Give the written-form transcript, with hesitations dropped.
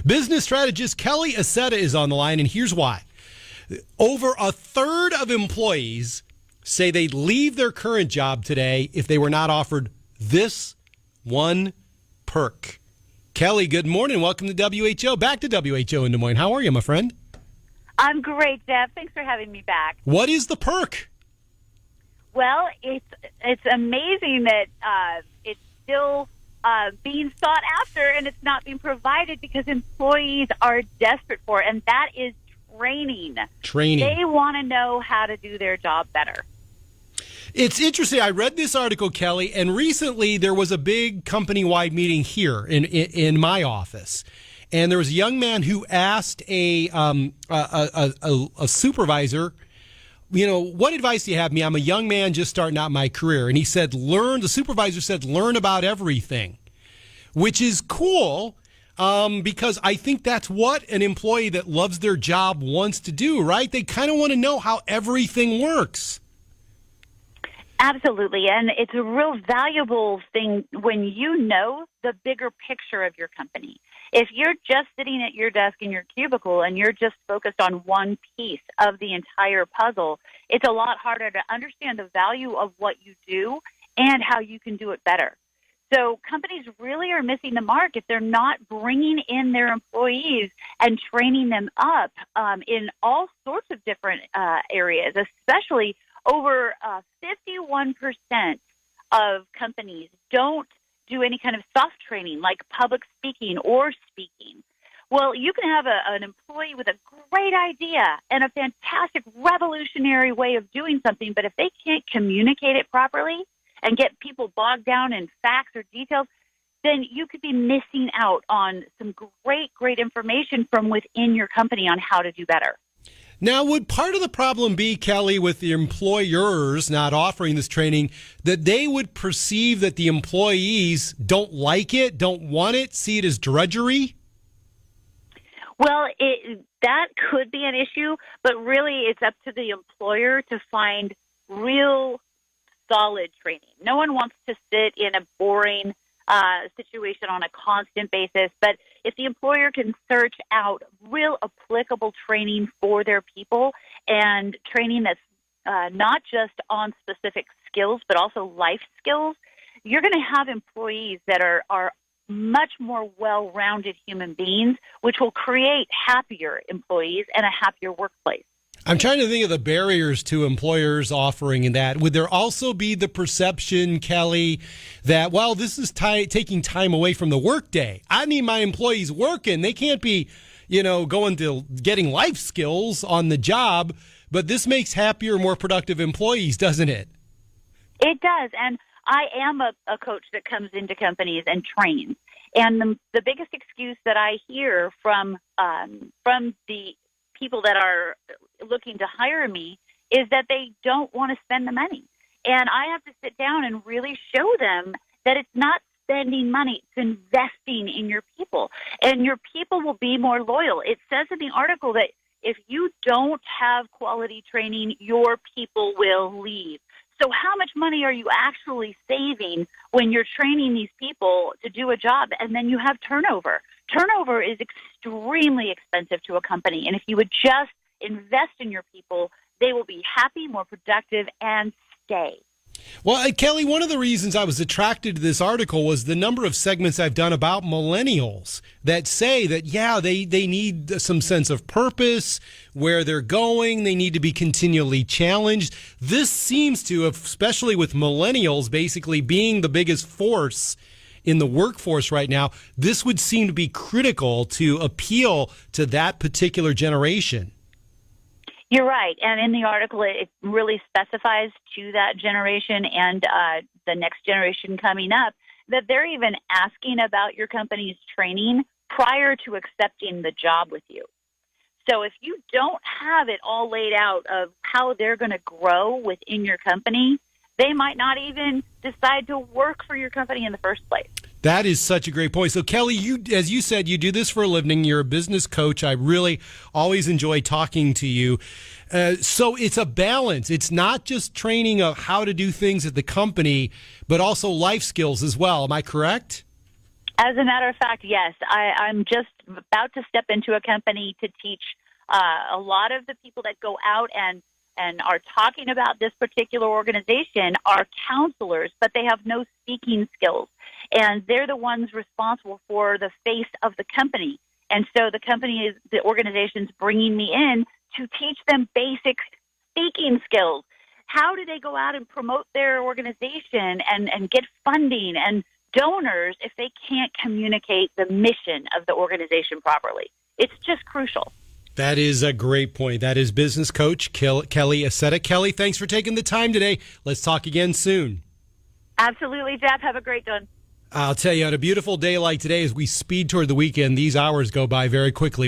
Business strategist Kelly Accetta is on the line, and here's why. Over a third of employees say they'd leave their current job today if they were not offered this one perk. Kelly, good morning. Welcome to WHO. Back to WHO in Des Moines. How are you, my friend? I'm great, Jeff. Thanks for having me back. What is the perk? Well, it's amazing that it's still being sought after and it's not being provided because employees are desperate for it, and that is training. They want to know how to do their job better. It's interesting. I read this article, Kelly, and recently there was a big company-wide meeting here in my office. And there was a young man who asked a supervisor, what advice do you have me? I'm a young man just starting out my career. And he said, the supervisor said, learn about everything, which is cool because I think that's what an employee that loves their job wants to do, right? They kind of want to know how everything works. Absolutely. And it's a real valuable thing when you know the bigger picture of your company. If you're just sitting at your desk in your cubicle and you're just focused on one piece of the entire puzzle, it's a lot harder to understand the value of what you do and how you can do it better. So companies really are missing the mark if they're not bringing in their employees and training them up in all sorts of different areas, especially over 51% of companies don't do any kind of soft training like public speaking or speaking. Well, you can have an employee with a great idea and a fantastic revolutionary way of doing something, but if they can't communicate it properly and get people bogged down in facts or details, then you could be missing out on some great information from within your company on how to do better. Now, would part of the problem be, Kelly, with the employers not offering this training, that they would perceive that the employees don't like it, don't want it, see it as drudgery? Well, that could be an issue, but really it's up to the employer to find real solid training. No one wants to sit in a boring situation on a constant basis, but if the employer can search out real applicable training for their people and training that's not just on specific skills, but also life skills, you're going to have employees that are much more well-rounded human beings, which will create happier employees and a happier workplace. I'm trying to think of the barriers to employers offering that. Would there also be the perception, Kelly, that, well, this is taking time away from the workday? I need my employees working. They can't be, going to getting life skills on the job, but this makes happier, more productive employees, doesn't it? It does. And I am a coach that comes into companies and trains. And the biggest excuse that I hear from the people that are looking to hire me is that they don't want to spend the money. And I have to sit down and really show them that it's not spending money, it's investing in your people. And your people will be more loyal. It says in the article that if you don't have quality training, your people will leave. So how much money are you actually saving when you're training these people to do a job and then you have turnover? Turnover is extremely expensive to a company. And if you would just invest in your people, they will be happy, more productive, and stay. Well, Kelly, one of the reasons I was attracted to this article was the number of segments I've done about millennials that say that, they need some sense of purpose, where they're going. They need to be continually challenged. This seems to, especially with millennials basically being the biggest force in the workforce right now, this would seem to be critical to appeal to that particular generation. You're right. And in the article, it really specifies to that generation and the next generation coming up that they're even asking about your company's training prior to accepting the job with you. So if you don't have it all laid out of how they're going to grow within your company, they might not even decide to work for your company in the first place. That is such a great point. So, Kelly, as you said, you do this for a living. You're a business coach. I really always enjoy talking to you. So it's a balance. It's not just training of how to do things at the company, but also life skills as well. Am I correct? As a matter of fact, yes. I'm just about to step into a company to teach a lot of the people that go out and are talking about this particular organization are counselors, but they have no speaking skills. And they're the ones responsible for the face of the company. And so the organization's bringing me in to teach them basic speaking skills. How do they go out and promote their organization and get funding and donors if they can't communicate the mission of the organization properly? It's just crucial. That is a great point. That is business coach Kelly Accetta. Kelly, thanks for taking the time today. Let's talk again soon. Absolutely, Jeff. Have a great one. I'll tell you, on a beautiful day like today, as we speed toward the weekend, these hours go by very quickly.